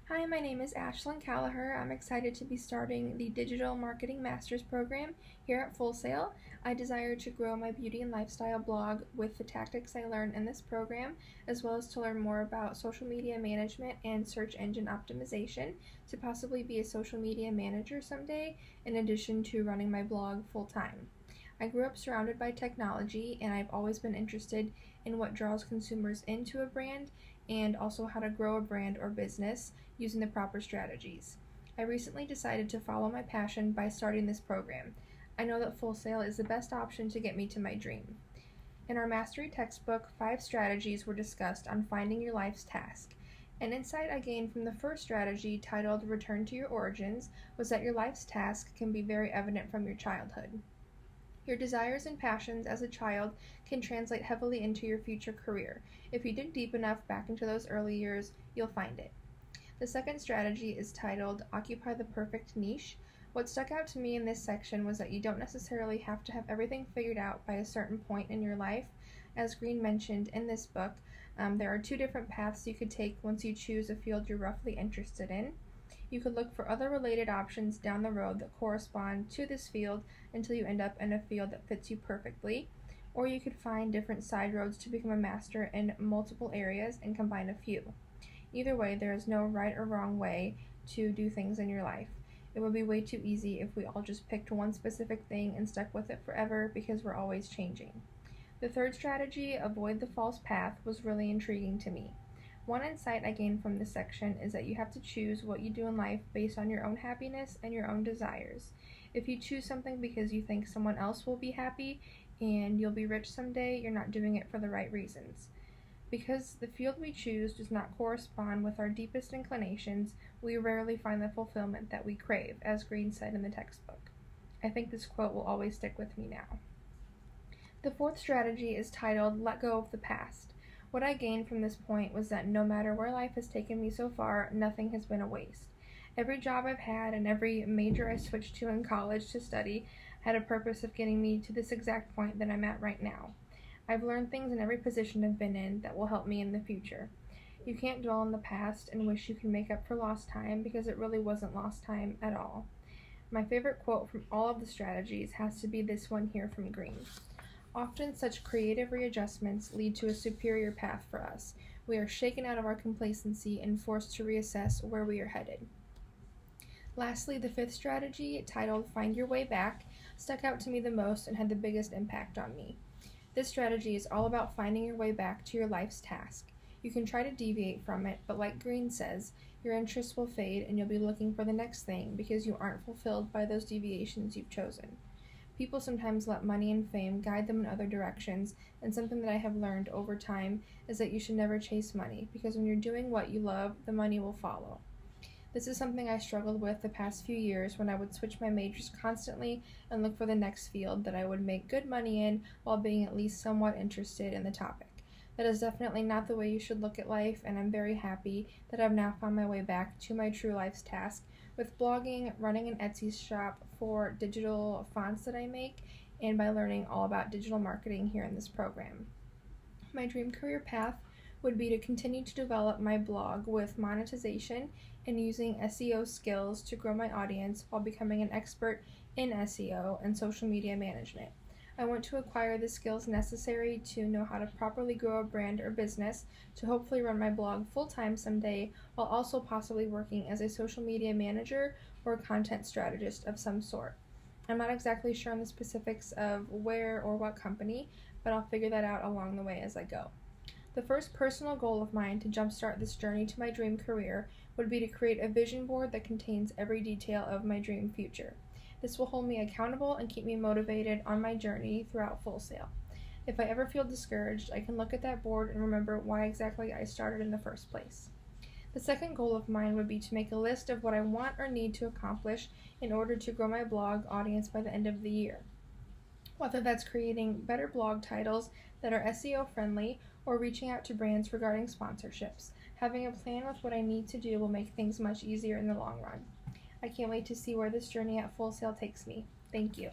Hi, my name is Ashlynne Kaliher. I'm excited to be starting the Digital Marketing Master's Program here at Full Sail. I desire to grow my beauty and lifestyle blog with the tactics I learn in this program, as well as to learn more about social media management and search engine optimization to possibly be a social media manager someday, in addition to running my blog full time. I grew up surrounded by technology, and I've always been interested in what draws consumers into a brand and also how to grow a brand or business using the proper strategies. I recently decided to follow my passion by starting this program. I know that Full Sail is the best option to get me to my dream. In our mastery textbook, 5 strategies were discussed on finding your life's task. An insight I gained from the first strategy, titled Return to Your Origins, was that your life's task can be very evident from your childhood. Your desires and passions as a child can translate heavily into your future career. If you dig deep enough back into those early years, you'll find it. The second strategy is titled Occupy the Perfect Niche. What stuck out to me in this section was that you don't necessarily have to have everything figured out by a certain point in your life. As Green mentioned in this book, there are 2 different paths you could take once you choose a field you're roughly interested in. You could look for other related options down the road that correspond to this field until you end up in a field that fits you perfectly, or you could find different side roads to become a master in multiple areas and combine a few. Either way, there is no right or wrong way to do things in your life. It would be way too easy if we all just picked one specific thing and stuck with it forever because we're always changing. The third strategy, Avoid the False Path, was really intriguing to me. One insight I gained from this section is that you have to choose what you do in life based on your own happiness and your own desires. If you choose something because you think someone else will be happy and you'll be rich someday, you're not doing it for the right reasons. Because the field we choose does not correspond with our deepest inclinations, we rarely find the fulfillment that we crave, as Green said in the textbook. I think this quote will always stick with me now. The fourth strategy is titled Let Go of the Past. What I gained from this point was that no matter where life has taken me so far, nothing has been a waste. Every job I've had and every major I switched to in college to study had a purpose of getting me to this exact point that I'm at right now. I've learned things in every position I've been in that will help me in the future. You can't dwell on the past and wish you could make up for lost time, because it really wasn't lost time at all. My favorite quote from all of the strategies has to be this one here from Green. Often such creative readjustments lead to a superior path for us. We are shaken out of our complacency and forced to reassess where we are headed. Lastly, the fifth strategy, titled Find Your Way Back, stuck out to me the most and had the biggest impact on me. This strategy is all about finding your way back to your life's task. You can try to deviate from it, but like Green says, your interests will fade and you'll be looking for the next thing because you aren't fulfilled by those deviations you've chosen. People sometimes let money and fame guide them in other directions, and something that I have learned over time is that you should never chase money, because when you're doing what you love, the money will follow. This is something I struggled with the past few years when I would switch my majors constantly and look for the next field that I would make good money in while being at least somewhat interested in the topic. That is definitely not the way you should look at life, and I'm very happy that I've now found my way back to my true life's task with blogging, running an Etsy shop for digital fonts that I make, and by learning all about digital marketing here in this program. My dream career path would be to continue to develop my blog with monetization and using SEO skills to grow my audience while becoming an expert in SEO and social media management. I want to acquire the skills necessary to know how to properly grow a brand or business to hopefully run my blog full-time someday, while also possibly working as a social media manager or content strategist of some sort. I'm not exactly sure on the specifics of where or what company, but I'll figure that out along the way as I go. The first personal goal of mine to jumpstart this journey to my dream career would be to create a vision board that contains every detail of my dream future. This will hold me accountable and keep me motivated on my journey throughout Full Sail. If I ever feel discouraged, I can look at that board and remember why exactly I started in the first place. The second goal of mine would be to make a list of what I want or need to accomplish in order to grow my blog audience by the end of the year. Whether that's creating better blog titles that are SEO friendly or reaching out to brands regarding sponsorships, having a plan with what I need to do will make things much easier in the long run. I can't wait to see where this journey at Full Sail takes me. Thank you.